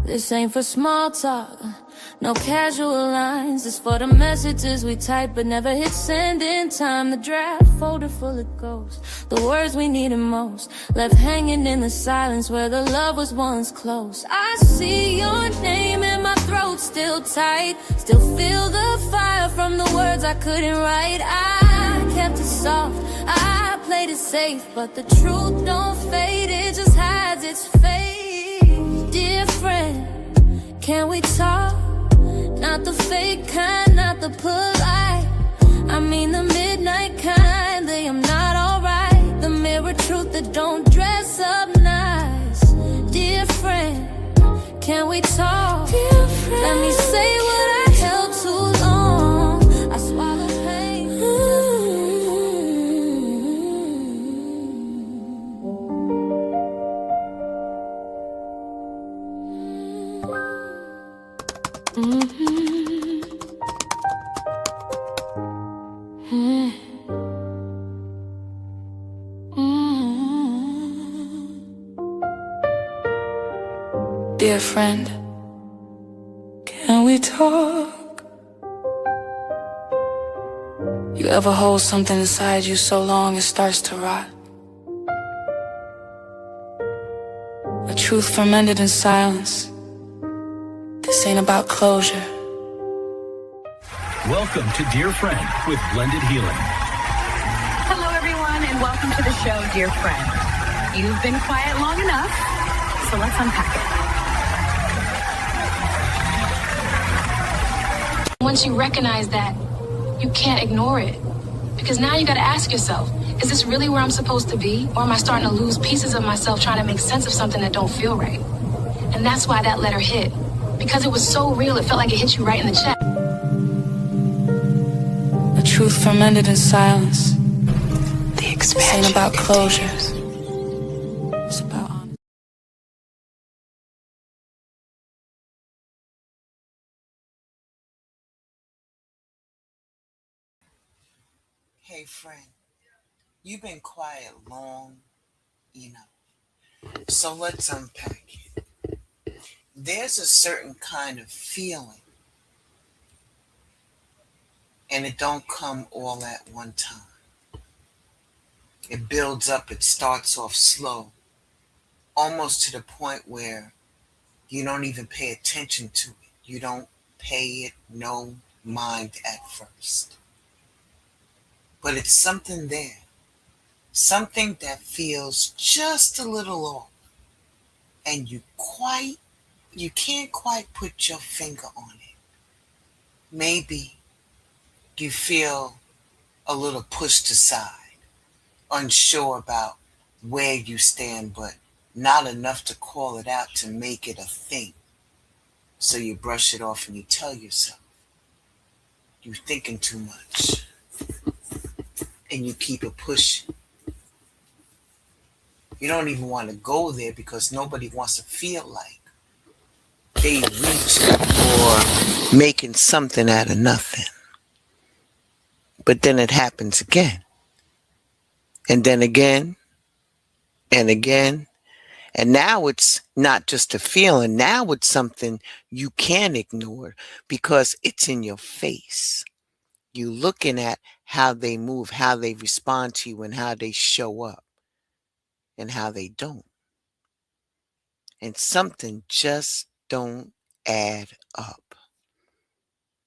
This ain't for small talk, no casual lines. It's for the messages we type but never hit send in time. The draft folder full of ghosts, the words we needed most, left hanging in the silence where the love was once close. I see your name in my throat, still tight, still feel the fire from the words I couldn't write. I kept it soft, I played it safe, but the truth don't fade, it just hides its face. Dear friend, can we talk? Not the fake kind, not the polite, I mean the midnight kind. They am not alright, the mirror truth that don't dress up nice. Dear friend, can we talk? Dear friend, let me say what I held too long. I swallow pain. Dear friend, can we talk? You ever hold something inside you so long it starts to rot? A truth fermented in silence. This ain't about closure. Welcome to Dear Friend with Blended Healing. Hello, everyone, and welcome to the show, Dear Friend. You've been quiet long enough, so let's unpack it. Once you recognize that, you can't ignore it. Because now you gotta ask yourself, is this really where I'm supposed to be? Or am I starting to lose pieces of myself trying to make sense of something that don't feel right? And that's why that letter hit. Because it was so real, it felt like it hit you right in the chest. A truth fermented in silence. The expansion ain't about closure. It's about honesty. Hey friend, you've been quiet long enough, so let's unpack it. There's a certain kind of feeling, and it don't come all at one time. It builds up, it starts off slow, almost to the point where you don't even pay attention to it. You don't pay it no mind at first. But it's something there. Something that feels just a little off. And you can't quite put your finger on it. Maybe you feel a little pushed aside, unsure about where you stand, but not enough to call it out to make it a thing. So you brush it off and you tell yourself, you're thinking too much. And you keep it pushing. You don't even want to go there because nobody wants to feel like they reaching or making something out of nothing. But then it happens again. And then again. And again. And now it's not just a feeling. Now it's something you can't ignore because it's in your face. You're looking at how they move, how they respond to you, and how they show up, and how they don't. And something just don't add up.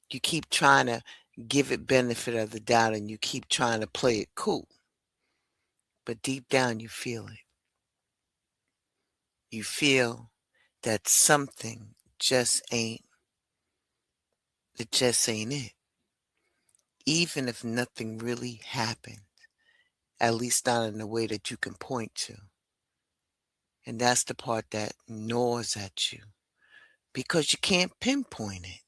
You keep trying to give it benefit of the doubt, and you keep trying to play it cool. But deep down, you feel it. You feel that something just ain't it. Even if nothing really happened, at least not in a way that you can point to. And that's the part that gnaws at you because you can't pinpoint it.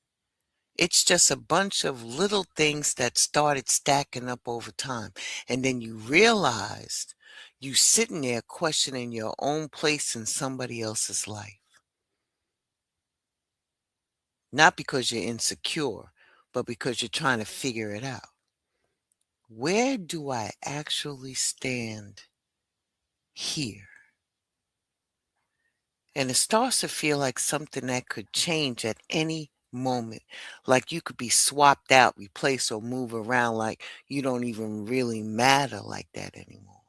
It's just a bunch of little things that started stacking up over time. And then you realized you sitting there questioning your own place in somebody else's life. Not because you're insecure, but because you're trying to figure it out. Where do I actually stand here? And it starts to feel like something that could change at any moment. Like you could be swapped out, replaced, or move around like you don't even really matter like that anymore.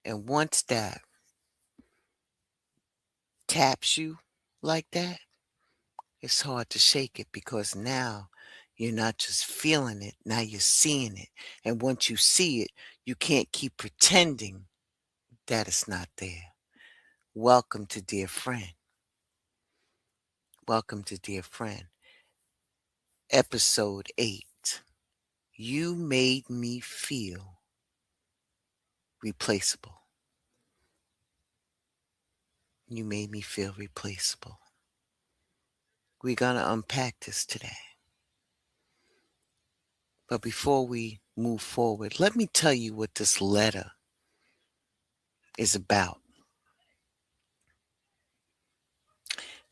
And once that taps you like that, it's hard to shake it because now you're not just feeling it, now you're seeing it. And once you see it, you can't keep pretending that it's not there. Welcome to Dear Friend. Welcome to Dear Friend. Episode 8. You made me feel replaceable. You made me feel replaceable. We're going to unpack this today. But before we move forward, let me tell you what this letter is about.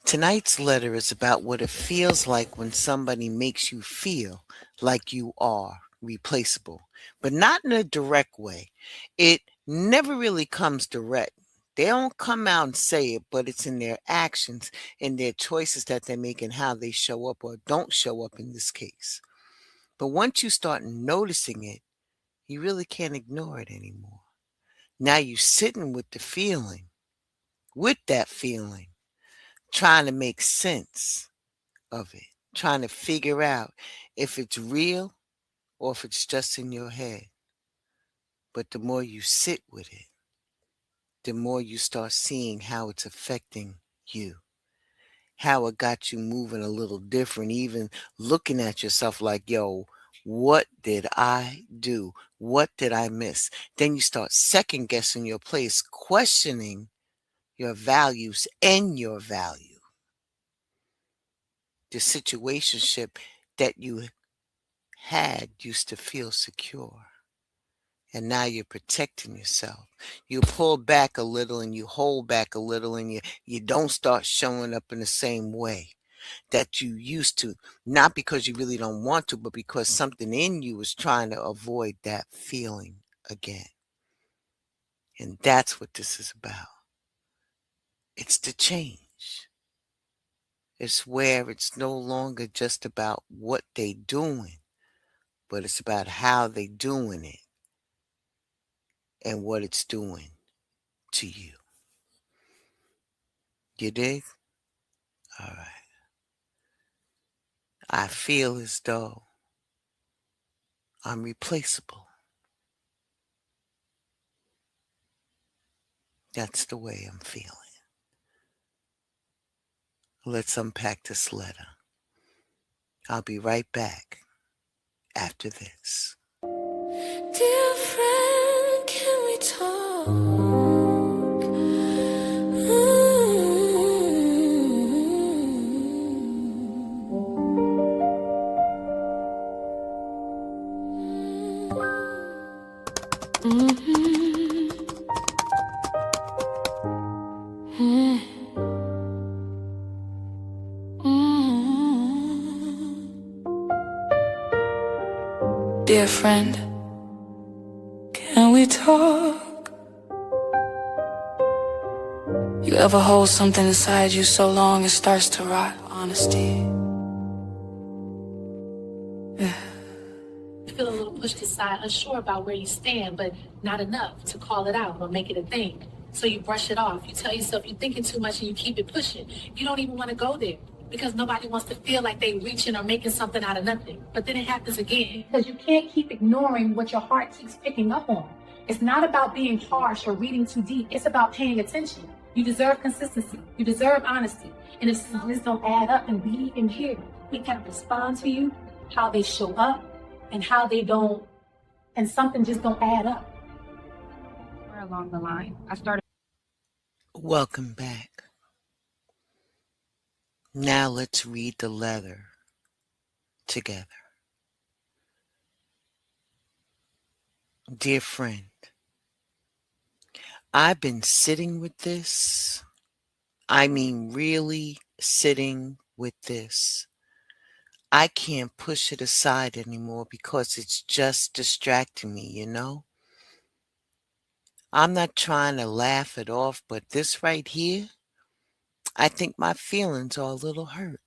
Tonight's letter is about what it feels like when somebody makes you feel like you are replaceable, but not in a direct way. It never really comes direct. They don't come out and say it, but it's in their actions and their choices that they make and how they show up or don't show up in this case. But once you start noticing it, you really can't ignore it anymore. Now you're sitting with the feeling, with that feeling, trying to make sense of it, trying to figure out if it's real or if it's just in your head. But the more you sit with it, the more you start seeing how it's affecting you, how it got you moving a little different, even looking at yourself like, yo, what did I do? What did I miss? Then you start second guessing your place, questioning your values and your value. The situationship that you had used to feel secure. And now you're protecting yourself. You pull back a little and you hold back a little and you don't start showing up in the same way that you used to. Not because you really don't want to, but because something in you is trying to avoid that feeling again. And that's what this is about. It's the change. It's where it's no longer just about what they doing, but it's about how they doing it and what it's doing to you. You dig? All right. I feel as though I'm replaceable. That's the way I'm feeling. Let's unpack this letter. I'll be right back after this. Dear friend, can we talk? Dear friend, can we talk? You ever hold something inside you so long it starts to rot? Honesty. You feel a little pushed aside, unsure about where you stand, but not enough to call it out or make it a thing. So you brush it off. You tell yourself you're thinking too much and you keep it pushing. You don't even want to go there because nobody wants to feel like they reaching or making something out of nothing. But then it happens again. Because you can't keep ignoring what your heart keeps picking up on. It's not about being harsh or reading too deep. It's about paying attention. You deserve consistency. You deserve honesty. And if things don't add up, and we can hear, we can respond to you, how they show up, and how they don't, and something just don't add up. Where along the line, I started. Welcome back. Now let's read the letter together. Dear friend, I've been sitting with this. I mean, really sitting with this. I can't push it aside anymore because it's just distracting me, you know? I'm not trying to laugh it off, but this right here, I think my feelings are a little hurt.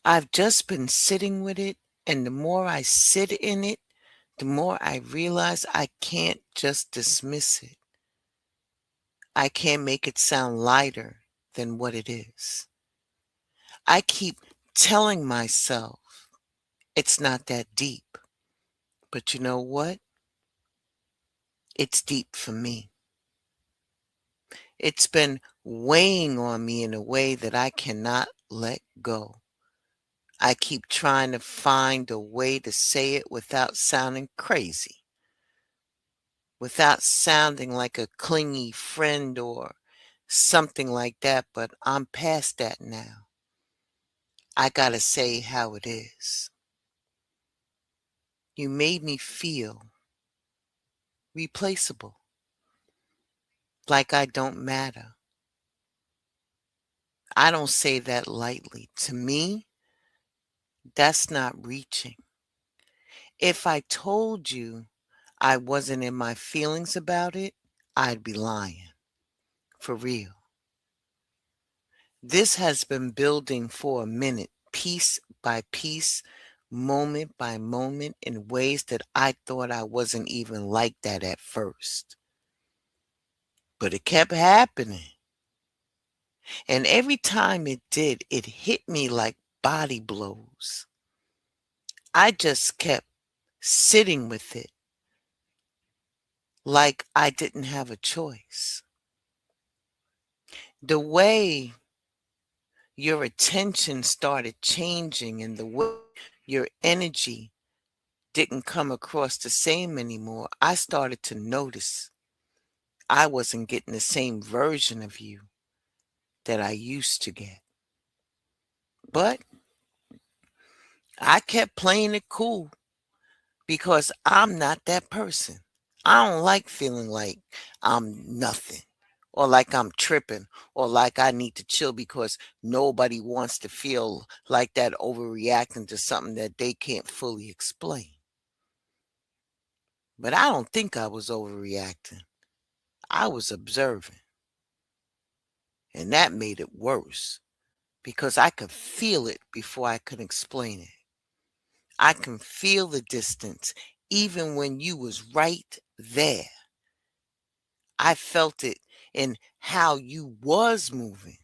I've just been sitting with it, and the more I sit in it, the more I realize I can't just dismiss it. I can't make it sound lighter than what it is. I keep telling myself it's not that deep. But you know what? It's deep for me. It's been weighing on me in a way that I cannot let go. I keep trying to find a way to say it without sounding crazy, without sounding like a clingy friend or something like that, but I'm past that now. I gotta say how it is. You made me feel replaceable, like I don't matter. I don't say that lightly. To me, that's not reaching. If I told you I wasn't in my feelings about it, I'd be lying. For real. This has been building for a minute, piece by piece, moment by moment, in ways that I thought I wasn't even like that at first. But it kept happening. And every time it did, it hit me like body blows. I just kept sitting with it like I didn't have a choice. The way your attention started changing and the way your energy didn't come across the same anymore, I started to notice I wasn't getting the same version of you that I used to get. But I kept playing it cool because I'm not that person. I don't like feeling like I'm nothing or like I'm tripping or like I need to chill because nobody wants to feel like that overreacting to something that they can't fully explain. But I don't think I was overreacting. I was observing. And that made it worse because I could feel it before I could explain it. I can feel the distance even when you was right there. I felt it in how you was moving.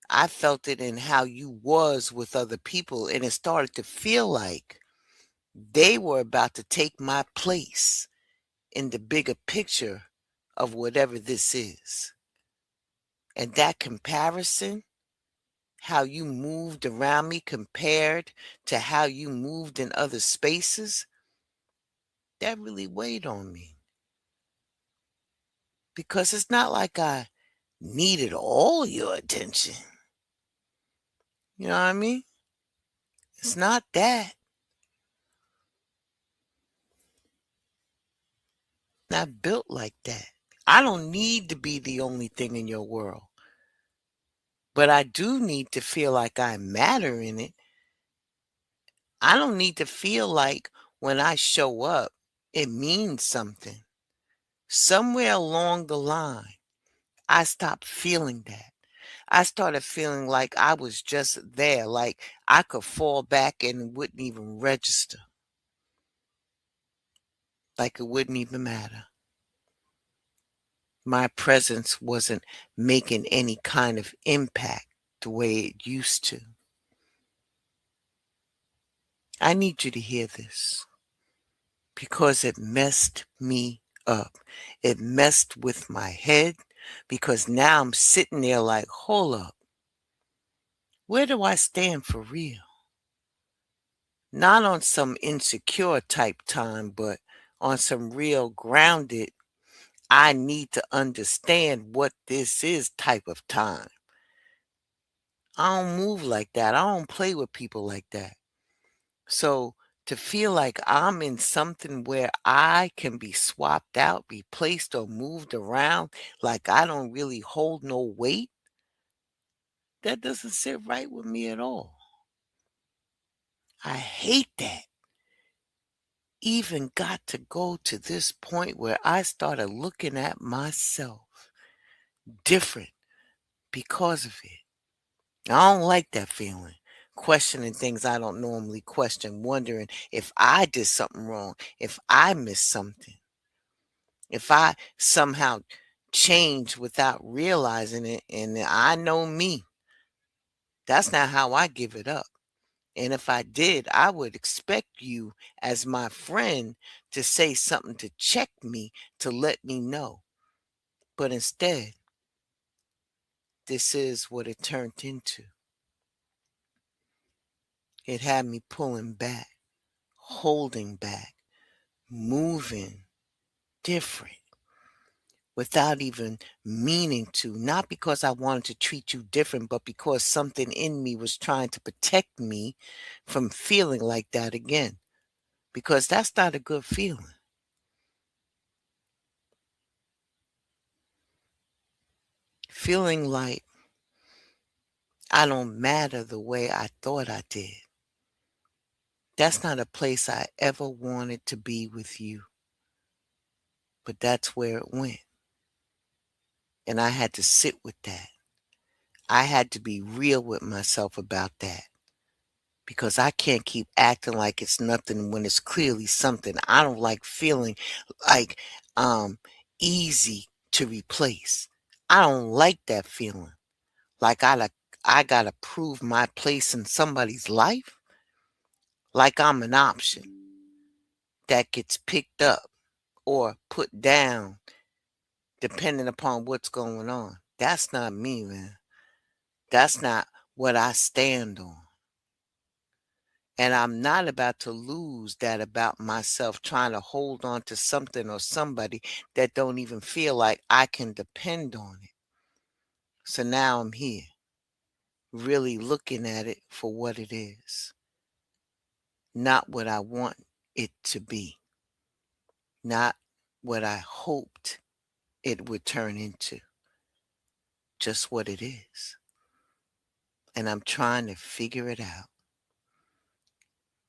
I felt it in how you was with other people, and it started to feel like they were about to take my place in the bigger picture of whatever this is. And that comparison, how you moved around me compared to how you moved in other spaces, that really weighed on me. Because it's not like I needed all your attention. You know what I mean? It's not that. Not built like that. I don't need to be the only thing in your world. But I do need to feel like I matter in it. I don't need to feel like when I show up, it means something. Somewhere along the line, I stopped feeling that. I started feeling like I was just there, like I could fall back and it wouldn't even register, like it wouldn't even matter. My presence wasn't making any kind of impact the way it used to. I need you to hear this because it messed me up. It messed with my head because now I'm sitting there like, hold up, where do I stand for real? Not on some insecure type time, but on some real grounded, I need to understand what this is type of time. I don't move like that. I don't play with people like that. So to feel like I'm in something where I can be swapped out, replaced, or moved around, like I don't really hold no weight, that doesn't sit right with me at all. I hate that. Even got to go to this point where I started looking at myself different because of it. I don't like that feeling. Questioning things I don't normally question, wondering if I did something wrong, if I missed something, if I somehow changed without realizing it. And I know me, that's not how I give it up. And if I did, I would expect you as my friend to say something to check me, to let me know. But instead, this is what it turned into. It had me pulling back, holding back, moving different without even meaning to. Not because I wanted to treat you different, but because something in me was trying to protect me from feeling like that again. Because that's not a good feeling. Feeling like I don't matter the way I thought I did. That's not a place I ever wanted to be with you. But that's where it went. And I had to sit with that. I had to be real with myself about that. Because I can't keep acting like it's nothing when it's clearly something. I don't like feeling like easy to replace. I don't like that feeling. Like I gotta prove my place in somebody's life. Like I'm an option that gets picked up or put down depending upon what's going on. That's not me, man. That's not what I stand on. And I'm not about to lose that about myself, trying to hold on to something or somebody that don't even feel like I can depend on it. So now I'm here, really looking at it for what it is, not what I want it to be, not what I hoped it would turn into, just what it is. And I'm trying to figure it out.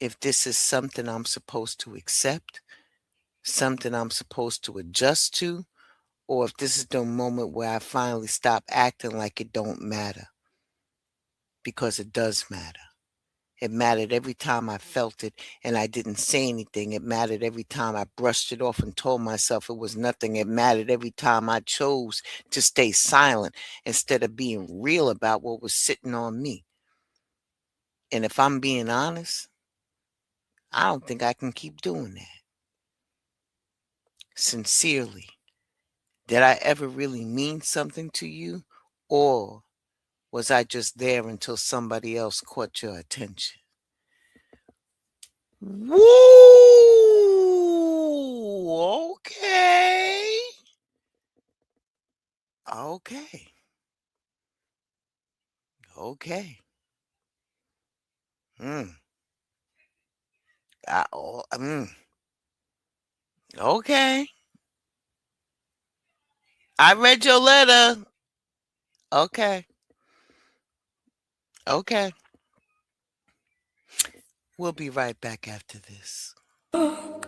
If this is something I'm supposed to accept, something I'm supposed to adjust to, or if this is the moment where I finally stop acting like it don't matter, because it does matter. It mattered every time I felt it and I didn't say anything. It mattered every time I brushed it off and told myself it was nothing. It mattered every time I chose to stay silent instead of being real about what was sitting on me. And if I'm being honest, I don't think I can keep doing that. Sincerely, did I ever really mean something to you? Or was I just there until somebody else caught your attention? Woo! Okay. Okay. Okay. Mm. Oh, okay. I read your letter. Okay. Okay. We'll be right back after this. You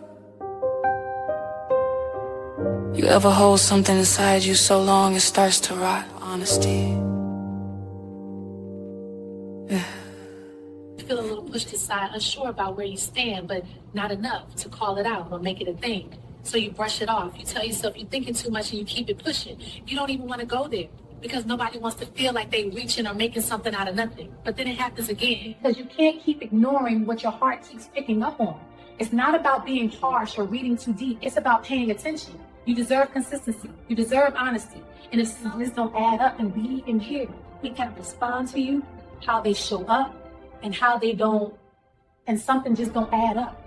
ever hold something inside you so long it starts to rot? Honesty. Feel a little pushed aside, unsure about where you stand, but not enough to call it out or make it a thing. So you brush it off. You tell yourself you're thinking too much and you keep it pushing. You don't even want to go there because nobody wants to feel like they reaching or making something out of nothing. But then it happens again because you can't keep ignoring what your heart keeps picking up on. It's not about being harsh or reading too deep. It's about paying attention. You deserve consistency. You deserve honesty. And if things don't add up and we even here, we can respond to you, how they show up, and how they don't, and something just don't add up.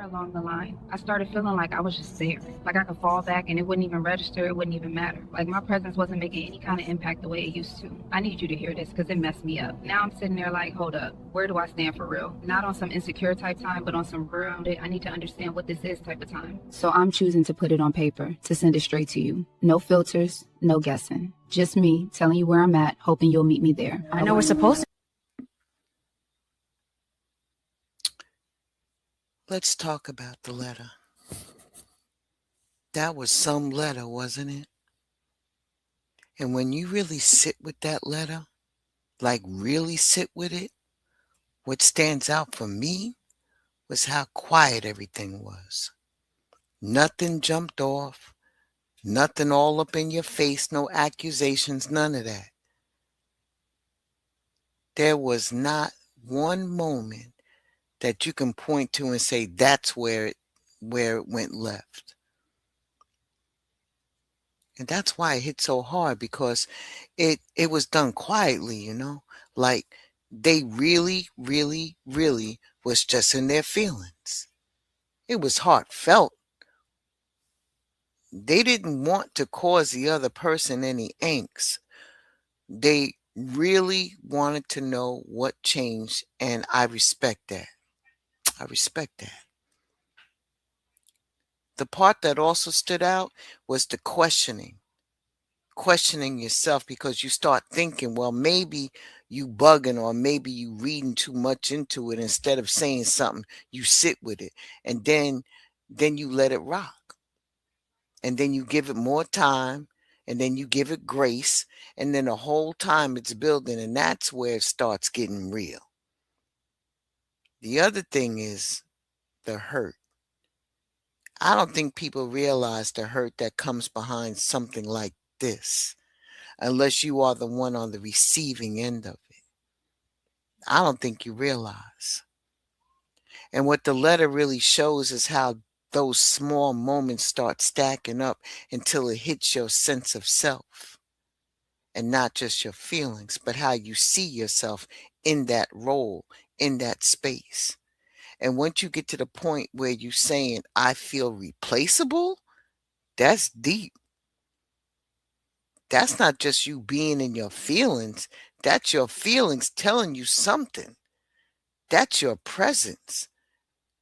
Along the line, I started feeling like I was just there. Like I could fall back and it wouldn't even register, it wouldn't even matter. Like my presence wasn't making any kind of impact the way it used to. I need you to hear this because it messed me up. Now I'm sitting there like, hold up, where do I stand for real? Not on some insecure type time, but on some real, I need to understand what this is type of time. So I'm choosing to put it on paper, to send it straight to you. No filters, no guessing. Just me telling you where I'm at, hoping you'll meet me there. I know we're supposed to. Let's talk about the letter. That was some letter, wasn't it? And when you really sit with that letter, like really sit with it, what stands out for me was how quiet everything was. Nothing jumped off, nothing all up in your face, no accusations, none of that. There was not one moment that you can point to and say that's where it went left. And that's why it hit so hard, because it was done quietly, like they really, really, really was just in their feelings. It was heartfelt. They didn't want to cause the other person any angst. They really wanted to know what changed, and I respect that. I respect that. The part that also stood out was the questioning yourself, because you start thinking, well, maybe you bugging, or maybe you reading too much into it. Instead of saying something, you sit with it, and then you let it rock, and then you give it more time, and then you give it grace, and then the whole time it's building, and that's where it starts getting real. The other thing is the hurt. I don't think people realize the hurt that comes behind something like this, unless you are the one on the receiving end of it. I don't think you realize. And what the letter really shows is how those small moments start stacking up until it hits your sense of self, and not just your feelings, but how you see yourself in that role, in that space. And once you get to the point where you're saying, I feel replaceable, that's deep. That's not just you being in your feelings. That's your feelings telling you something. That's your presence,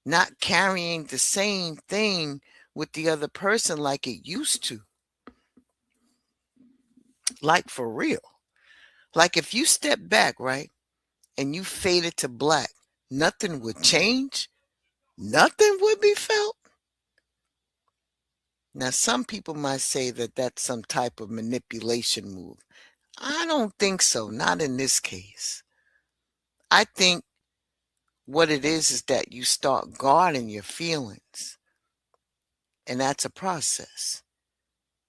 not carrying the same thing with the other person like it used to. Like for real. Like if you step back, right, and you faded to black, nothing would change. Nothing would be felt. Now, some people might say that that's some type of manipulation move. I don't think so. Not in this case. I think what it is that you start guarding your feelings, and that's a process.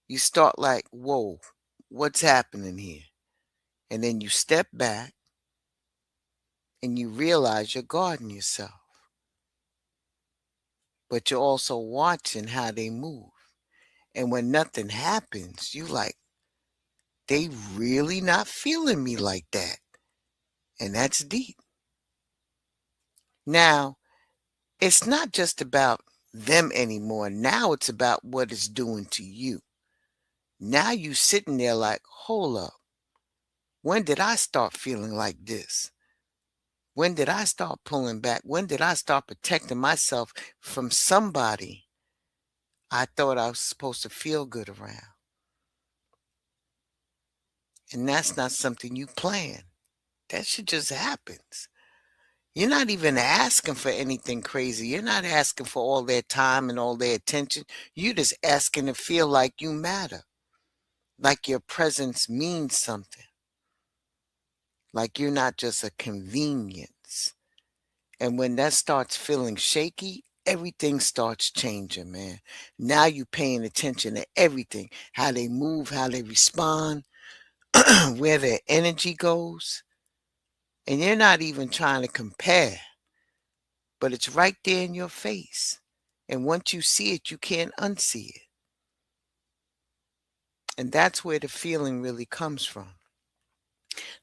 You start like, whoa, what's happening here? And then you step back and you realize you're guarding yourself, but you're also watching how they move. And when nothing happens, you like, they really not feeling me like that. And that's deep. Now, it's not just about them anymore. Now it's about what it's doing to you. Now you sitting there like, hold up. When did I start feeling like this? When did I start pulling back? When did I start protecting myself from somebody I thought I was supposed to feel good around? And that's not something you plan. That shit just happens. You're not even asking for anything crazy. You're not asking for all their time and all their attention. You're just asking to feel like you matter, like your presence means something, like you're not just a convenience. And when that starts feeling shaky, everything starts changing, man. Now you're paying attention to everything, how they move, how they respond, where their energy goes. And you're not even trying to compare, but it's right there in your face. And once you see it, you can't unsee it. And that's where the feeling really comes from.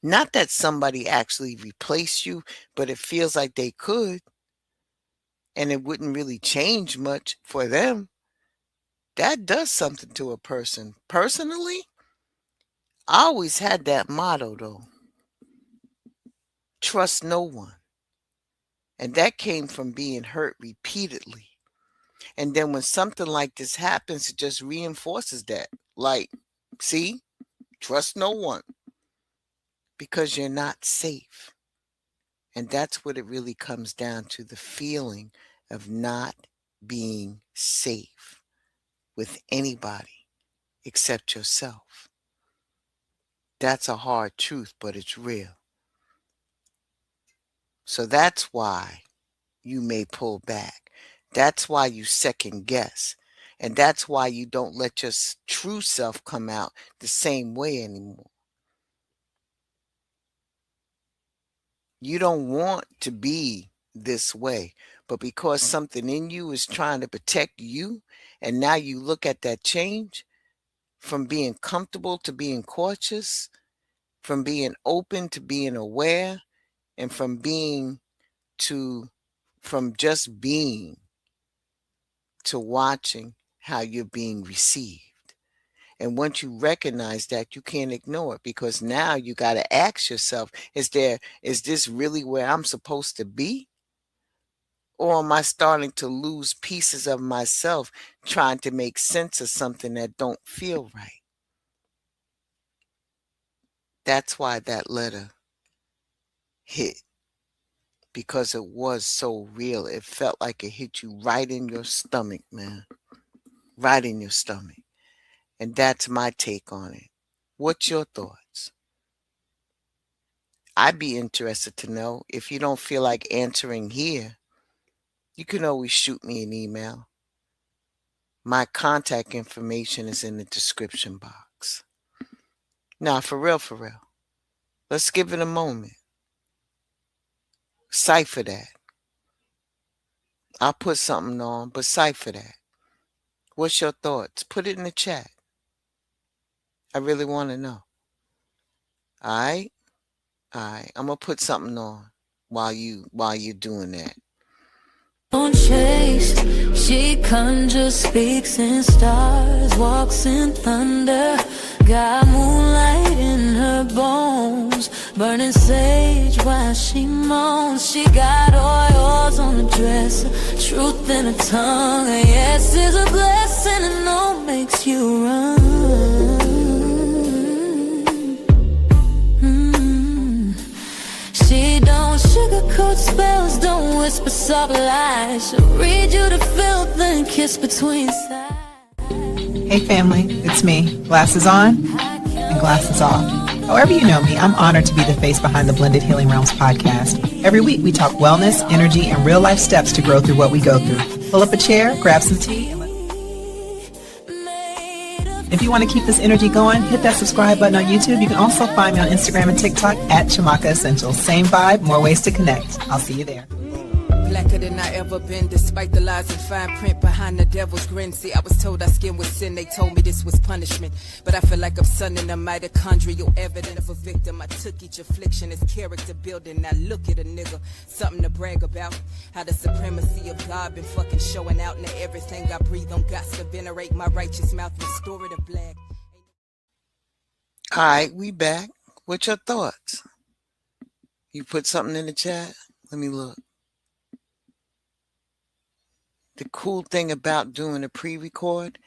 Not that somebody actually replaced you, but it feels like they could, and it wouldn't really change much for them. That does something to a person. Personally, I always had that motto though: trust no one. And that came from being hurt repeatedly. And then when something like this happens, it just reinforces that. Like, see, trust no one, because you're not safe. And that's what it really comes down to, the feeling of not being safe with anybody except yourself. That's a hard truth, but it's real. So that's why you may pull back. That's why you second guess. And that's why you don't let your true self come out the same way anymore. You don't want to be this way, but because something in you is trying to protect you, and now you look at that change from being comfortable to being cautious, from being open to being aware, and from just being to watching how you're being received. And once you recognize that, you can't ignore it, because now you got to ask yourself, is this really where I'm supposed to be? Or am I starting to lose pieces of myself trying to make sense of something that don't feel right? That's why that letter hit, because it was so real. It felt like it hit you right in your stomach, man. Right in your stomach. And that's my take on it. What's your thoughts? I'd be interested to know. If you don't feel like answering here, you can always shoot me an email. My contact information is in the description box. Now, for real, let's give it a moment. Cipher that. I'll put something on, but cipher that. What's your thoughts? Put it in the chat. I really want to know. All right? All right. I'm going to put something on while you're doing that. Don't chase, she conjures, speaks in stars, walks in thunder, got moonlight in her bones, burning sage while she moans. She got oils on the dresser, truth in her tongue. A yes is a blessing and no makes you run. She don't sugarcoat spells, don't whisper soft lies. She'll read you the filth and kiss between sides. Hey family, it's me. Glasses on and glasses off. However you know me, I'm honored to be the face behind the Blended Healing Realms podcast. Every week we talk wellness, energy, and real life steps to grow through what we go through. Pull up a chair, grab some tea, and if you want to keep this energy going, hit that subscribe button on YouTube. You can also find me on Instagram and TikTok at Chamaka Essentials. Same vibe, more ways to connect. I'll see you there. Blacker than I ever been, despite the lies and fine print behind the devil's grin. See, I was told our skin was sin, they told me this was punishment. But I feel like I'm sunning a mitochondrial evidence of a victim. I took each affliction as character building. Now look at a nigga, something to brag about. How the supremacy of God been fucking showing out. Now everything I breathe on got to venerate my righteous mouth, restore it to black. All right, we back. What's your thoughts? You put something in the chat? Let me look. The cool thing about doing a pre-record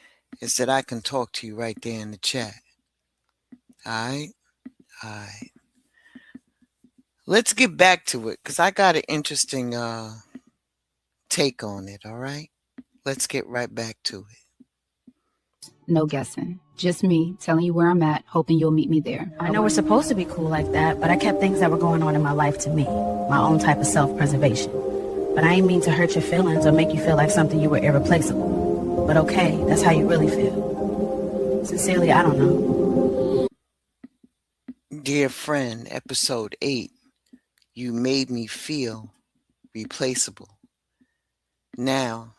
is that I can talk to you right there in the chat. All right? All right. Let's get back to it, because I got an interesting take on it, all right? Let's get right back to it. No guessing. Just me telling you where I'm at, hoping you'll meet me there. I know we're supposed to be cool like that, but I kept things that were going on in my life to me, my own type of self-preservation. But I ain't mean to hurt your feelings or make you feel like something you were irreplaceable. But okay, that's how you really feel. Sincerely, I don't know. Dear friend, episode 8, you made me feel replaceable. Now,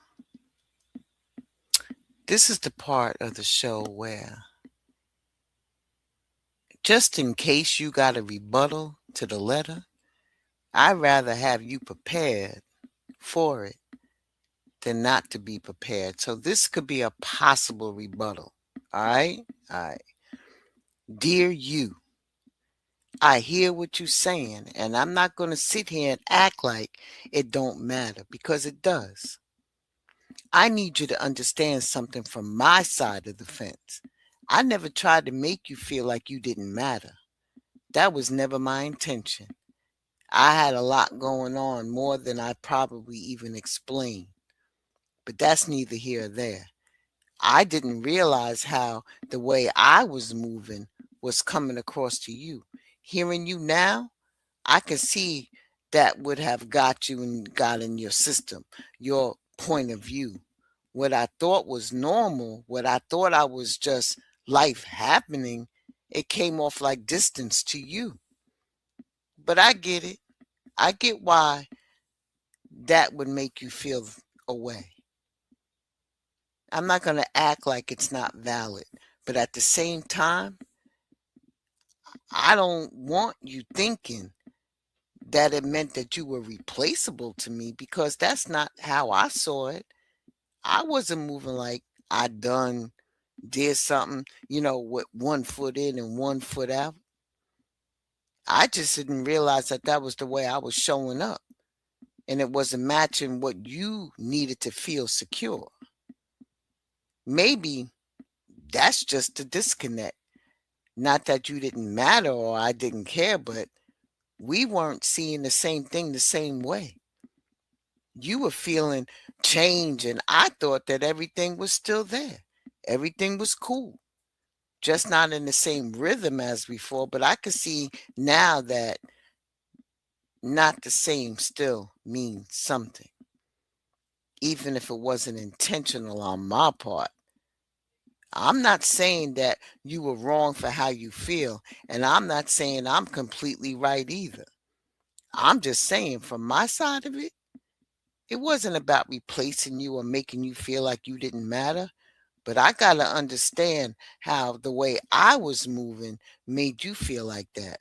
this is the part of the show where, just in case you got a rebuttal to the letter, I'd rather have you prepared for it than not to be prepared. So this could be a possible rebuttal. All right? All right. Dear you, I hear what you're saying, and I'm not going to sit here and act like it don't matter, because it does. I need you to understand something from my side of the fence. I never tried to make you feel like you didn't matter. That was never my intention. I had a lot going on, more than I probably even explained. But that's neither here or there. I didn't realize how the way I was moving was coming across to you. Hearing you now, I can see that would have got you and got in your system, your point of view. What I thought was normal, what I thought I was just life happening, it came off like distance to you. But I get it. I get why that would make you feel away. I'm not going to act like it's not valid. But at the same time, I don't want you thinking that it meant that you were replaceable to me, because that's not how I saw it. I wasn't moving like I did something, with one foot in and one foot out. I just didn't realize that that was the way I was showing up. And it wasn't matching what you needed to feel secure. Maybe that's just a disconnect. Not that you didn't matter or I didn't care, but we weren't seeing the same thing the same way. You were feeling change, and I thought that everything was still there. Everything was cool. Just not in the same rhythm as before, but I could see now that not the same still means something, even if it wasn't intentional on my part. I'm not saying that you were wrong for how you feel, and I'm not saying I'm completely right either. I'm just saying from my side of it, it wasn't about replacing you or making you feel like you didn't matter, but I got to understand how the way I was moving made you feel like that.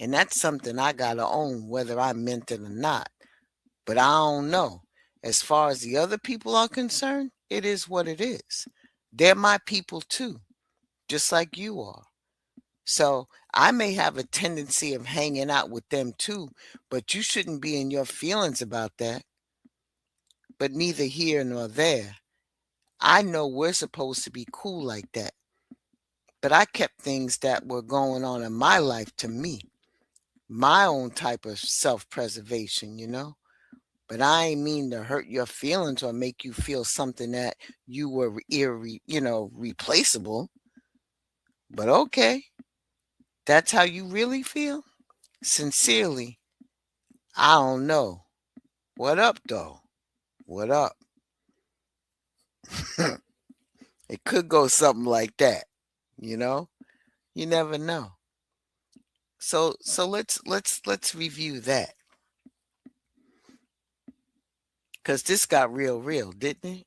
And that's something I got to own, whether I meant it or not. But I don't know. As far as the other people are concerned, it is what it is. They're my people too, just like you are. So I may have a tendency of hanging out with them too, but you shouldn't be in your feelings about that. But neither here nor there. I know we're supposed to be cool like that. But I kept things that were going on in my life to me, my own type of self-preservation. But I ain't mean to hurt your feelings or make you feel something that you were replaceable. But okay, that's how you really feel? Sincerely, I don't know. What up, though? What up? It could go something like that, you know? You never know. So let's review that. Because this got real, didn't it?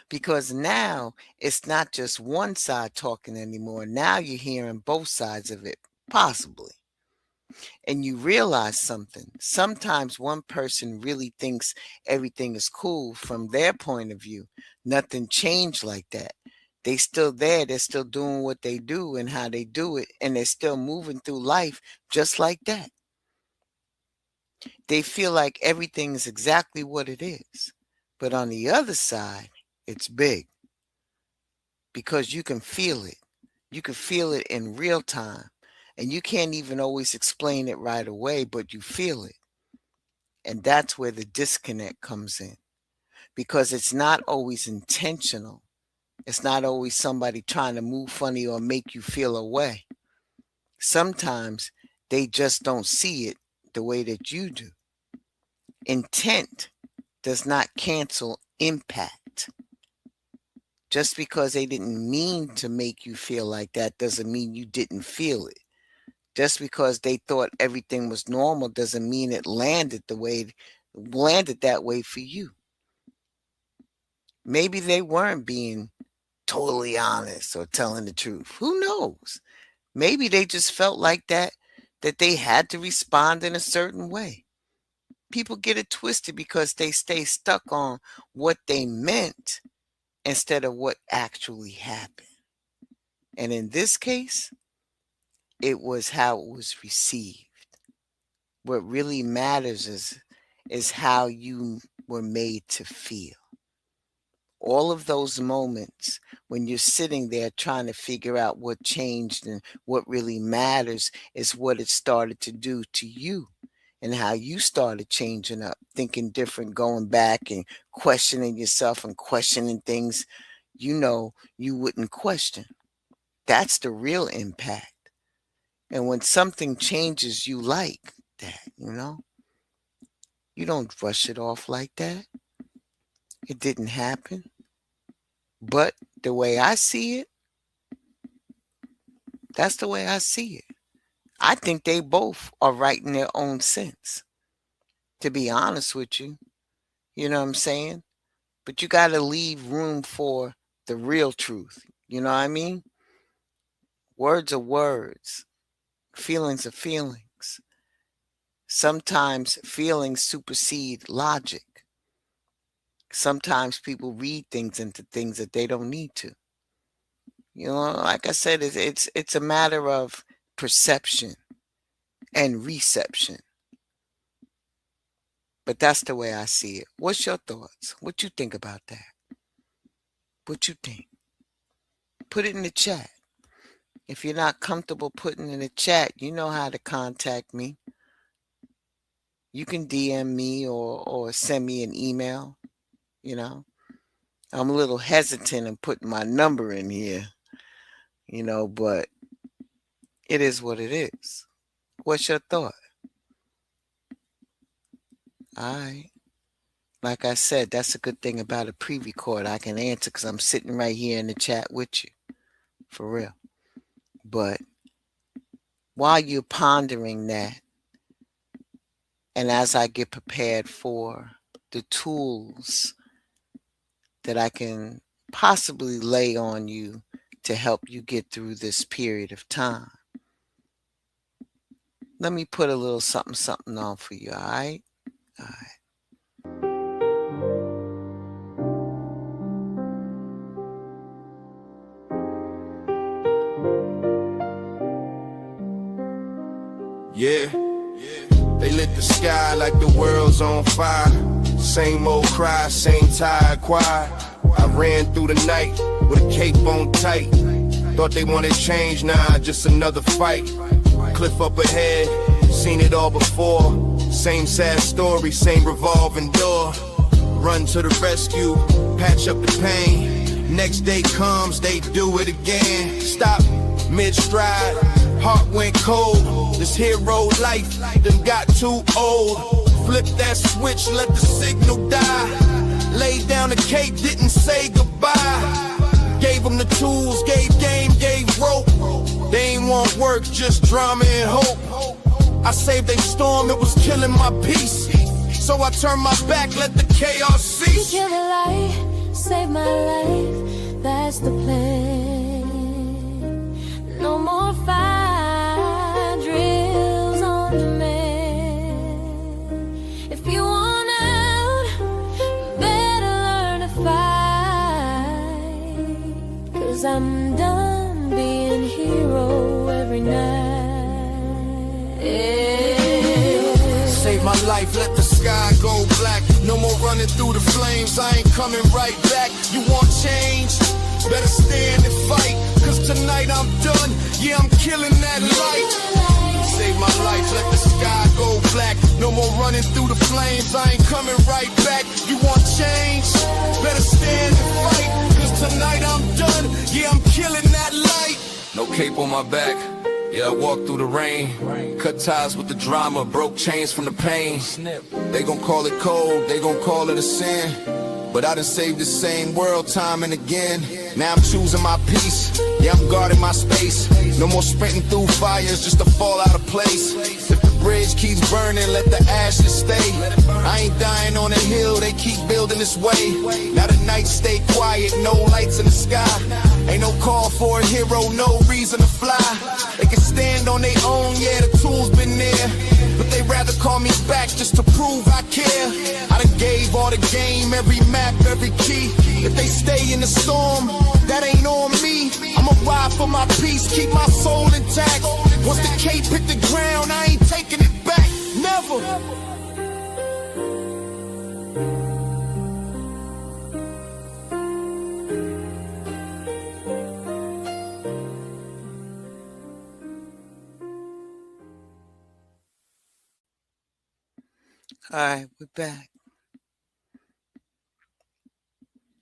Because now it's not just one side talking anymore. Now you're hearing both sides of it, possibly. And you realize something. Sometimes one person really thinks everything is cool from their point of view. Nothing changed like that. They still there. They're still doing what they do and how they do it. And they're still moving through life just like that. They feel like everything is exactly what it is. But on the other side, it's big. Because you can feel it. You can feel it in real time. And you can't even always explain it right away, but you feel it. And that's where the disconnect comes in. Because it's not always intentional. It's not always somebody trying to move funny or make you feel away. Sometimes they just don't see it the way that you do. Intent does not cancel impact. Just because they didn't mean to make you feel like that doesn't mean you didn't feel it. Just because they thought everything was normal doesn't mean it landed that way for you. Maybe they weren't being totally honest or telling the truth. Who knows? Maybe they just felt like that they had to respond in a certain way. People get it twisted because they stay stuck on what they meant instead of what actually happened. And in this case, it was how it was received. What really matters is how you were made to feel. All of those moments when you're sitting there trying to figure out what changed and what really matters is what it started to do to you and how you started changing up, thinking different, going back and questioning yourself and questioning things you wouldn't question. That's the real impact. And when something changes, you like that, you don't brush it off like that. It didn't happen. But the way I see it, that's the way I see it. I think they both are right in their own sense, to be honest with you. You know what I'm saying? But you got to leave room for the real truth. You know what I mean? Words are words, feelings are feelings. Sometimes feelings supersede logic. Sometimes people read things into things that they don't need to. Like I said, it's a matter of perception and reception. But that's the way I see it. What's your thoughts? What you think about that? What you think? Put it in the chat. If you're not comfortable putting in the chat, you know how to contact me. You can DM me or send me an email. I'm a little hesitant in putting my number in here, but it is what it is. What's your thought? All right. Like I said, that's a good thing about a pre-record. I can answer because I'm sitting right here in the chat with you. For real. But while you're pondering that, and as I get prepared for the tools that I can possibly lay on you to help you get through this period of time, let me put a little something on for you, all right? All right. Yeah, they lit the sky like the world's on fire. Same old cry, same tired choir. I ran through the night with a cape on tight. Thought they wanted change, nah, just another fight. Cliff up ahead, seen it all before. Same sad story, same revolving door. Run to the rescue, patch up the pain. Next day comes, they do it again. Stop mid-stride, heart went cold. This hero life done got too old. Flip that switch, let the signal die. Laid down the cape, didn't say goodbye. Gave them the tools, gave game, gave rope. They ain't want work, just drama and hope. I saved a storm, it was killing my peace. So I turned my back, let the chaos cease. You kill the light, save my life, that's the plan. No more fire drills on demand. If you want out, better learn to fight. 'Cause I'm done being hero every night. Yeah. Save my life, let the sky go black. No more running through the flames, I ain't coming right back. You want change? Better stand and fight. 'Cause tonight I'm done, yeah, I'm killing that light. Save my life, let the sky go black. No more running through the flames, I ain't coming right back. You want change? Better stand and fight. 'Cause tonight I'm done, yeah, I'm killing that light. No cape on my back, yeah, I walk through the rain. Cut ties with the drama, broke chains from the pain. They gon' call it cold, they gon' call it a sin. But I done saved the same world time and again. Now I'm choosing my peace, yeah, I'm guarding my space. No more sprinting through fires just to fall out of place. If the bridge keeps burning, let the ashes stay. I ain't dying on a hill, they keep building this way. Now the nights stay quiet, no lights in the sky. Ain't no call for a hero, no reason to fly. They can stand on their own, yeah, the tools been there. But they rather call me back just to prove I care. I done gave all the game, every map, every key. If they stay in the storm, that ain't on me. I'ma ride for my peace, keep my soul intact. Once the cape hit the ground, I ain't taking it back, never. All right, we're back.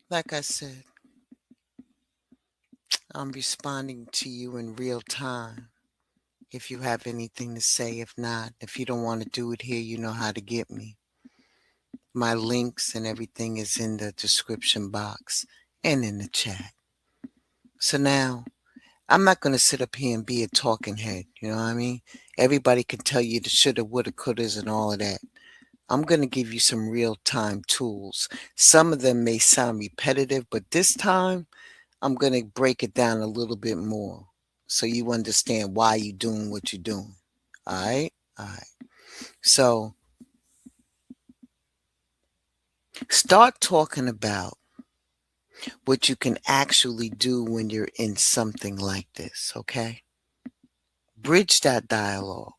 Like I said, I'm responding to you in real time. If you have anything to say, if not, if you don't want to do it here, you know how to get me. My links and everything is in the description box and in the chat. So now, I'm not going to sit up here and be a talking head. You know what I mean? Everybody can tell you the shoulda, woulda, couldas, and all of that. I'm going to give you some real time tools. Some of them may sound repetitive, but this time I'm going to break it down a little bit more so you understand why you're doing what you're doing. All right? All right. So start talking about what you can actually do when you're in something like this, okay? Bridge that dialogue.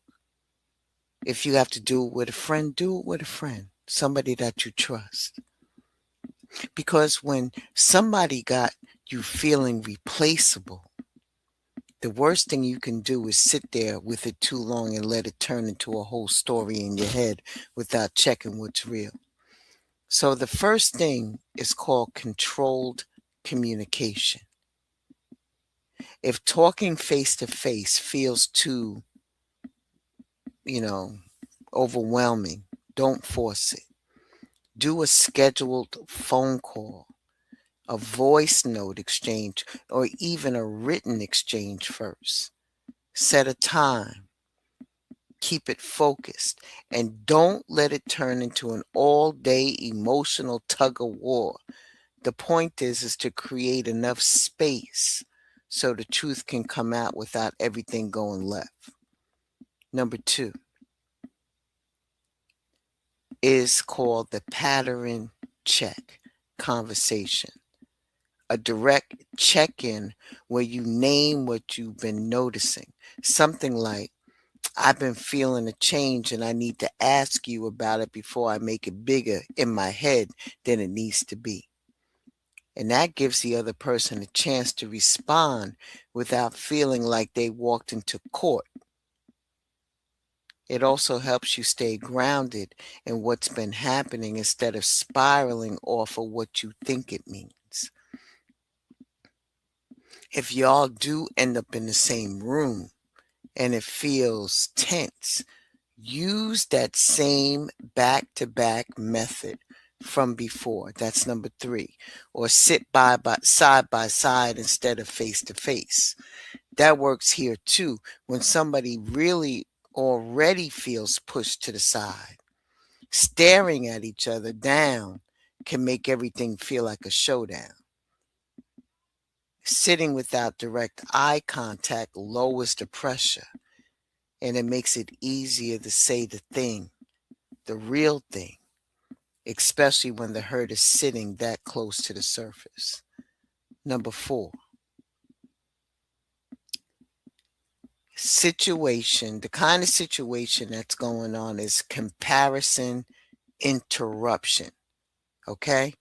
If you have to do it with a friend, do it with a friend, somebody that you trust. Because when somebody got you feeling replaceable, the worst thing you can do is sit there with it too long and let it turn into a whole story in your head without checking what's real. So the first thing is called controlled communication. If talking face to face feels too, overwhelming, don't force it. Do a scheduled phone call, a voice note exchange, or even a written exchange first. Set a time. Keep it focused. And don't let it turn into an all-day emotional tug of war. The point is to create enough space so the truth can come out without everything going left. Number 2 is called the pattern check conversation. A direct check-in where you name what you've been noticing. Something like, I've been feeling a change and I need to ask you about it before I make it bigger in my head than it needs to be. And that gives the other person a chance to respond without feeling like they walked into court. It also helps you stay grounded in what's been happening instead of spiraling off of what you think it means. If y'all do end up in the same room and it feels tense, use that same back-to-back method from before. That's number 3. Or sit side by side instead of face to face. That works here too when somebody really already feels pushed to the side. Staring at each other down can make everything feel like a showdown. Sitting without direct eye contact lowers the pressure, and it makes it easier to say the thing, the real thing, especially when the hurt is sitting that close to the surface. Number 4, the kind of situation that's going on is comparison interruption. Okay?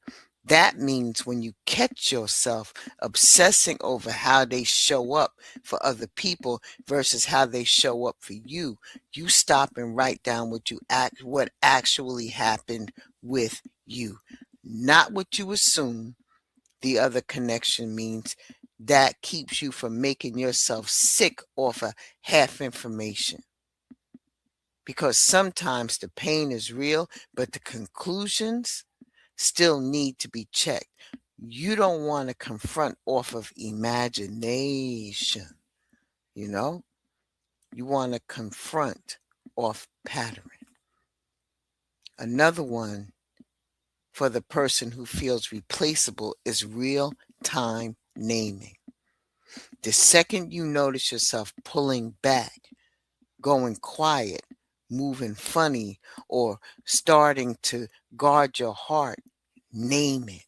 That means when you catch yourself obsessing over how they show up for other people versus how they show up for you, you stop and write down what actually happened with you, not what you assume the other connection means. That keeps you from making yourself sick off of half information. Because sometimes the pain is real, but the conclusions still need to be checked. You don't want to confront off of imagination. You want to confront off pattern. Another one for the person who feels replaceable is real time naming. The second you notice yourself pulling back, going quiet, moving funny, or starting to guard your heart, name it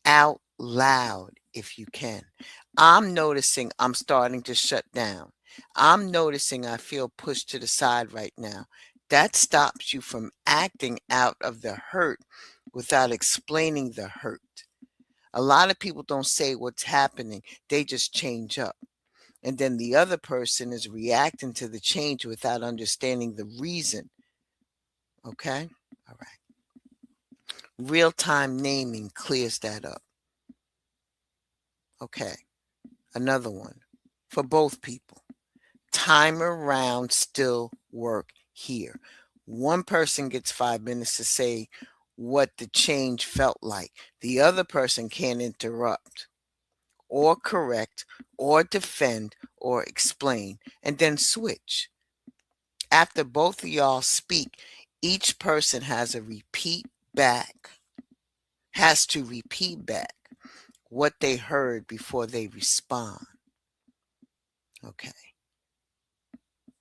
out loud if you can. I'm noticing I'm starting to shut down. I'm noticing I feel pushed to the side right now. That stops you from acting out of the hurt without explaining the hurt. A lot of people don't say what's happening, they just change up. And then the other person is reacting to the change without understanding the reason. Okay? All right. Real time naming clears that up. Okay. Another one for both people. Time around still work here. One person gets 5 minutes to say what the change felt like. The other person can't interrupt or correct or defend or explain, and then switch. After both of y'all speak, each person has to repeat back what they heard before they respond. Okay.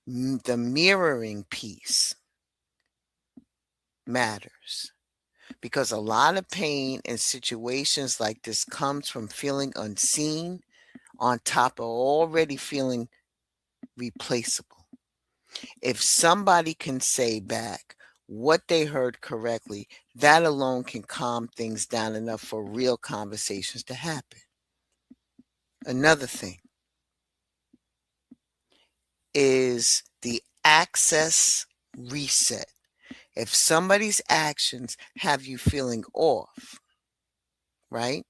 The mirroring piece matters because a lot of pain in situations like this comes from feeling unseen on top of already feeling replaceable. If somebody can say back what they heard correctly, that alone can calm things down enough for real conversations to happen. Another thing is the access reset. If somebody's actions have you feeling off, right?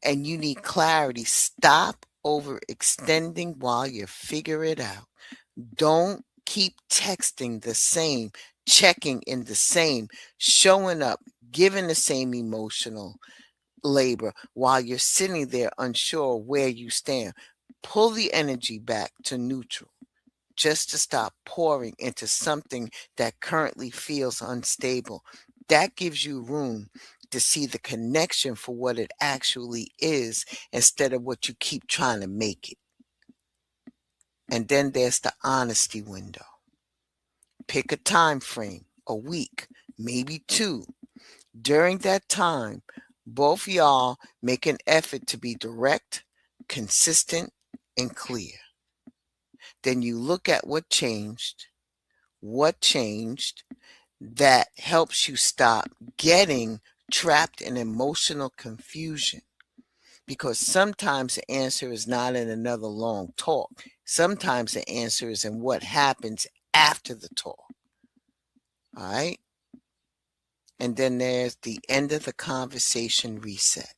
And you need clarity, stop overextending while you figure it out. Don't keep texting the same, checking in the same, showing up, giving the same emotional labor while you're sitting there unsure where you stand. Pull the energy back to neutral just to stop pouring into something that currently feels unstable. That gives you room to see the connection for what it actually is instead of what you keep trying to make it. And then there's the honesty window. Pick a time frame, a week, maybe 2. During that time, both y'all make an effort to be direct, consistent, and clear. Then you look at what changed that helps you stop getting trapped in emotional confusion. Because sometimes the answer is not in another long talk. Sometimes the answer is in what happens after the talk. All right? And then there's the end of the conversation reset.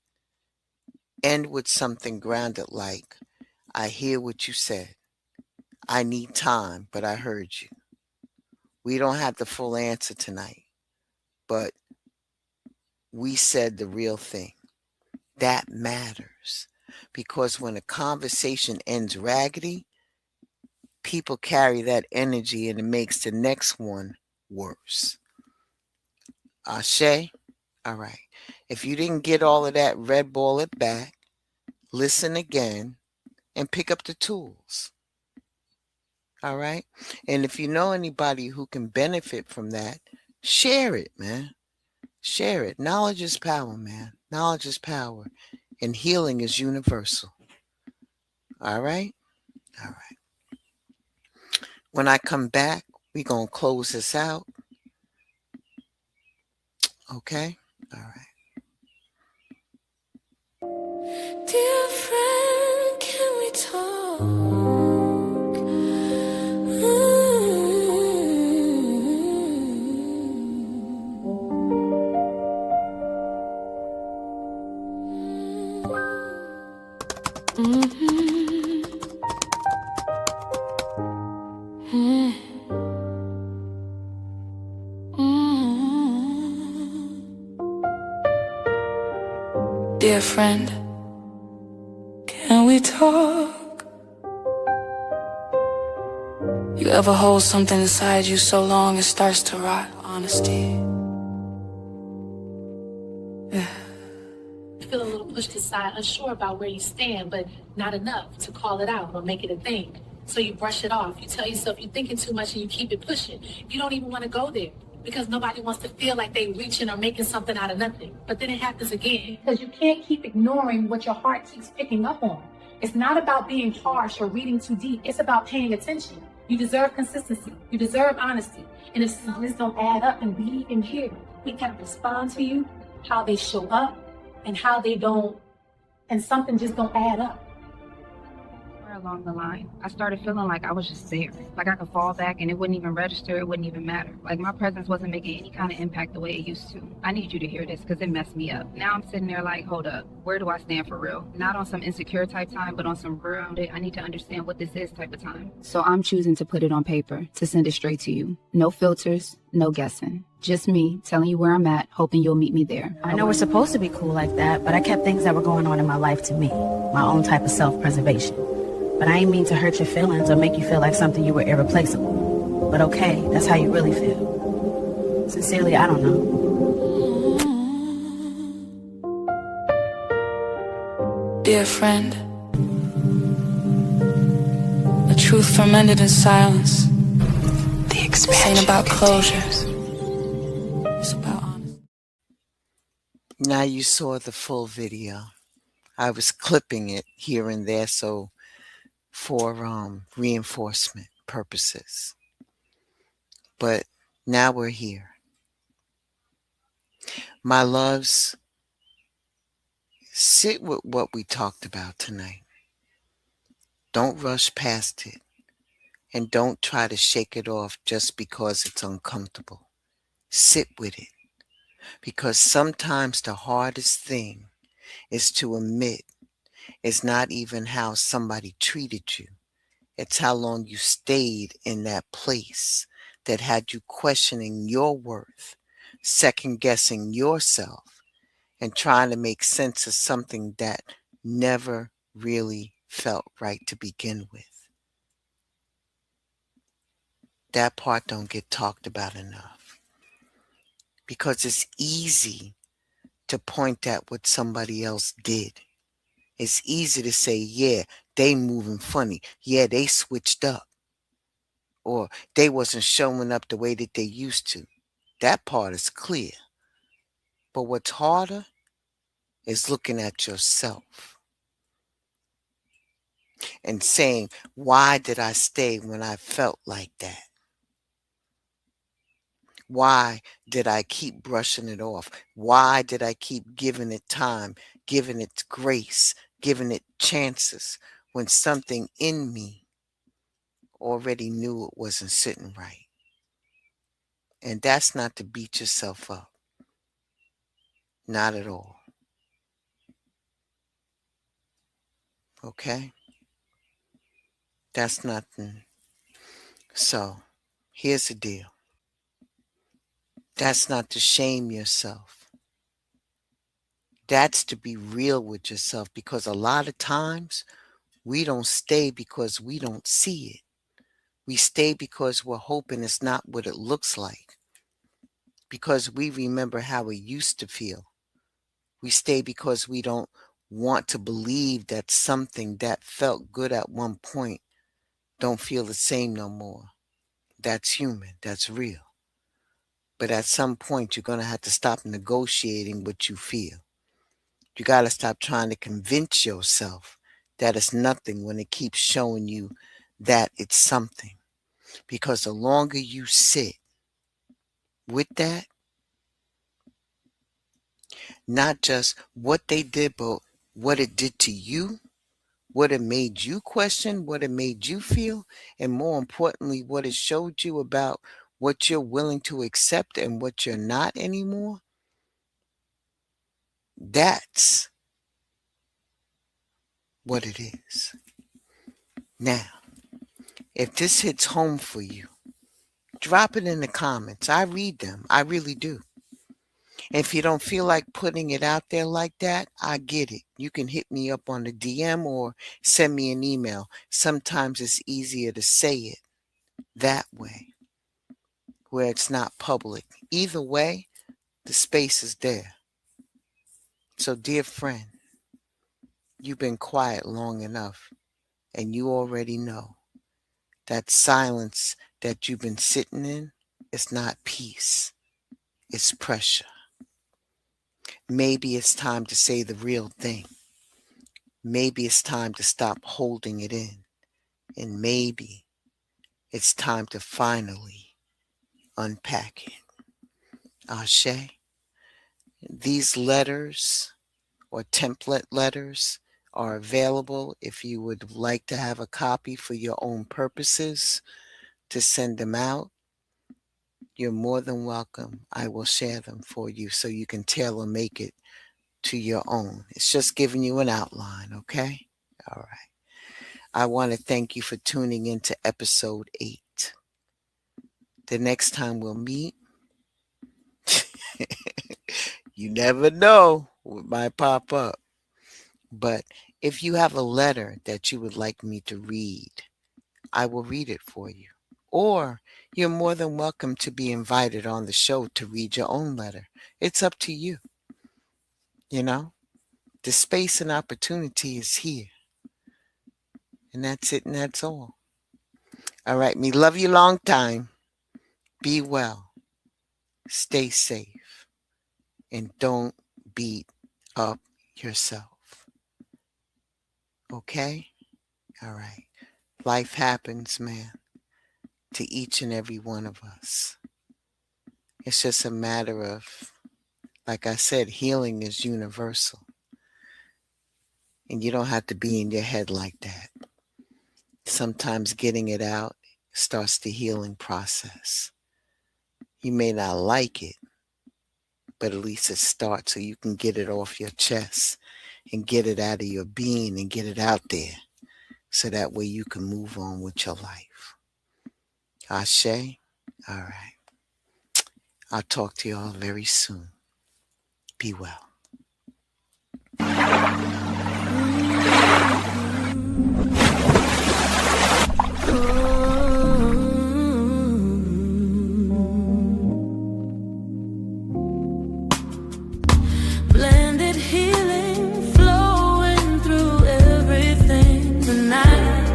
End with something grounded like, I hear what you said. I need time, but I heard you. We don't have the full answer tonight, but we said the real thing. That matters because when a conversation ends raggedy, people carry that energy and it makes the next one worse. Ashe? All right. If you didn't get all of that, red ball it back, listen again, and pick up the tools. All right? And if you know anybody who can benefit from that, share it, man. Share it. Knowledge is power, man. Knowledge is power. And healing is universal. All right? All right. When I come back, we're going to close this out. Okay? All right. Dear friend, can we talk? Dear friend, can we talk? You ever hold something inside you so long it starts to rot? Honesty. Yeah. You feel a little pushed aside, unsure about where you stand, but not enough to call it out or make it a thing. So you brush it off. You tell yourself you're thinking too much and you keep it pushing. You don't even want to go there because nobody wants to feel like they reaching or making something out of nothing. But then it happens again. Because you can't keep ignoring what your heart keeps picking up on. It's not about being harsh or reading too deep. It's about paying attention. You deserve consistency. You deserve honesty. And if things don't add up and we can hear, we can respond to you, how they show up and how they don't, and something just don't add up. Along the line, I started feeling like I was just there. Like I could fall back and it wouldn't even register, it wouldn't even matter. Like my presence wasn't making any kind of impact the way it used to. I need you to hear this because it messed me up. Now I'm sitting there like, hold up, where do I stand for real? Not on some insecure type time, but on some real, I need to understand what this is type of time. So I'm choosing to put it on paper, to send it straight to you. No filters, no guessing. Just me telling you where I'm at, hoping you'll meet me there. I know we're supposed to be cool like that, but I kept things that were going on in my life to me, my own type of self-preservation. But I ain't mean to hurt your feelings or make you feel like something you were irreplaceable. But okay, that's how you really feel. Sincerely, I don't know. Dear friend, a truth fermented in silence. The expansion. This ain't about closure. It's about honesty. Now you saw the full video. I was clipping it here and there for reinforcement purposes. But now we're here. My loves, sit with what we talked about tonight. Don't rush past it. And don't try to shake it off just because it's uncomfortable. Sit with it. Because sometimes the hardest thing is to admit it's not even how somebody treated you. It's how long you stayed in that place that had you questioning your worth, second guessing yourself, and trying to make sense of something that never really felt right to begin with. That part don't get talked about enough. Because it's easy to point at what somebody else did. It's easy to say, yeah, they moving funny. Yeah, they switched up. Or they wasn't showing up the way that they used to. That part is clear. But what's harder is looking at yourself and saying, why did I stay when I felt like that? Why did I keep brushing it off? Why did I keep giving it time, giving it grace, giving it chances when something in me already knew it wasn't sitting right? And that's not to beat yourself up. Not at all. Okay? That's nothing. So, here's the deal. That's not to shame yourself. That's to be real with yourself, because a lot of times we don't stay because we don't see it. We stay because we're hoping it's not what it looks like. Because we remember how it used to feel. We stay because we don't want to believe that something that felt good at one point don't feel the same no more. That's human. That's real. But at some point, you're going to have to stop negotiating what you feel. You got to stop trying to convince yourself that it's nothing when it keeps showing you that it's something. Because the longer you sit with that, not just what they did, but what it did to you, what it made you question, what it made you feel, and more importantly, what it showed you about what you're willing to accept and what you're not anymore, that's what it is. Now, if this hits home for you, drop it in the comments. I read them. I really do. If you don't feel like putting it out there like that, I get it. You can hit me up on the DM or send me an email. Sometimes it's easier to say it that way, where it's not public. Either way, the space is there. So, dear friend, you've been quiet long enough, and you already know that silence that you've been sitting in is not peace. It's pressure. Maybe it's time to say the real thing. Maybe it's time to stop holding it in. And maybe it's time to finally unpack it. Ashe, these letters or template letters are available. If you would like to have a copy for your own purposes to send them out, you're more than welcome. I will share them for you so you can tailor make it to your own. It's just giving you an outline, okay? All right. I want to thank you for tuning in to episode 8. The next time we'll meet, you never know what might pop up. But if you have a letter that you would like me to read, I will read it for you. Or you're more than welcome to be invited on the show to read your own letter. It's up to you. You know, the space and opportunity is here. And that's it and that's all. All right, me love you long time. Be well. Stay safe. And don't beat up yourself. Okay? All right. Life happens, man, to each and every one of us. It's just a matter of, like I said, healing is universal. And you don't have to be in your head like that. Sometimes getting it out starts the healing process. You may not like it, but at least it starts so you can get it off your chest and get it out of your being and get it out there so that way you can move on with your life. Ashe? All right. I'll talk to you all very soon. Be well. Blended healing flowing through everything. The night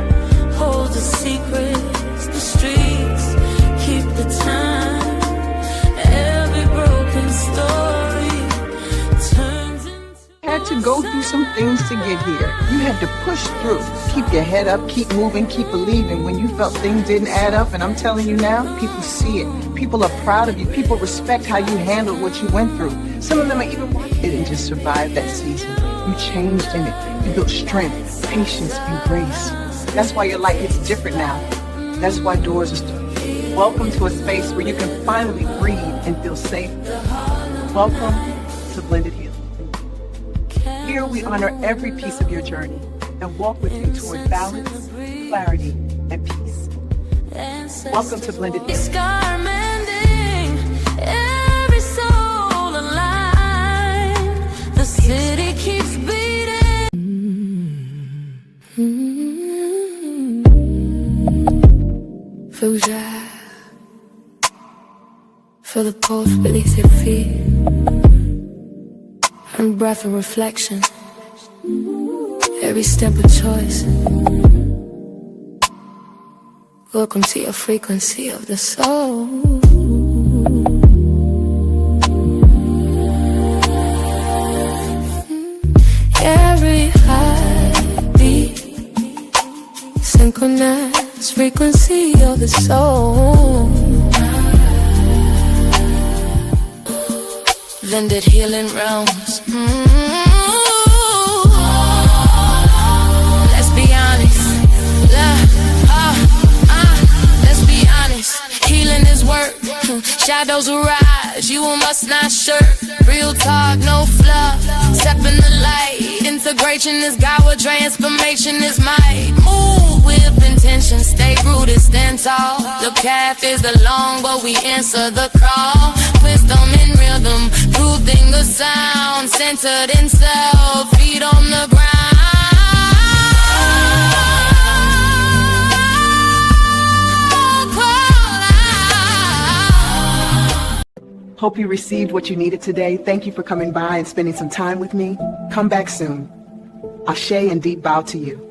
holds the secrets, the streets keep the time. Every broken story turns into... Had to go through some things to get here. You had to push through. Keep your head up, keep moving, keep believing when you felt things didn't add up. And I'm telling you now, people see it. People are proud of you. People respect how you handled what you went through. Some of them are even watching it and just survived that season. You changed in it. You built strength, patience, and grace. That's why your life is different now. That's why doors are still. Welcome to a space where you can finally breathe and feel safe. Welcome to Blended Healing. Here we honor every piece of your journey and walk with you toward balance, clarity, and peace. Welcome to Blended Healing. Every soul aligned. The city keeps beating. Faut que j'aille. Feel the pulse beneath your feet. And breath of reflection. Every step a choice. Welcome to your frequency of the soul. Every heartbeat, synchronized frequency of the soul. Blended healing realms. Let's be honest. Let's be honest. Healing is work. Shadows will rise. You must not shirk. Real talk, no fluff. Step in the light. Integration is God where transformation is might. Move with intention. Stay rooted, stand tall. The path is the long, but we answer the call. Wisdom in rhythm. Proving the sound. Centered in self. Feet on the ground. Hope you received what you needed today. Thank you for coming by and spending some time with me. Come back soon. Ashe and deep bow to you.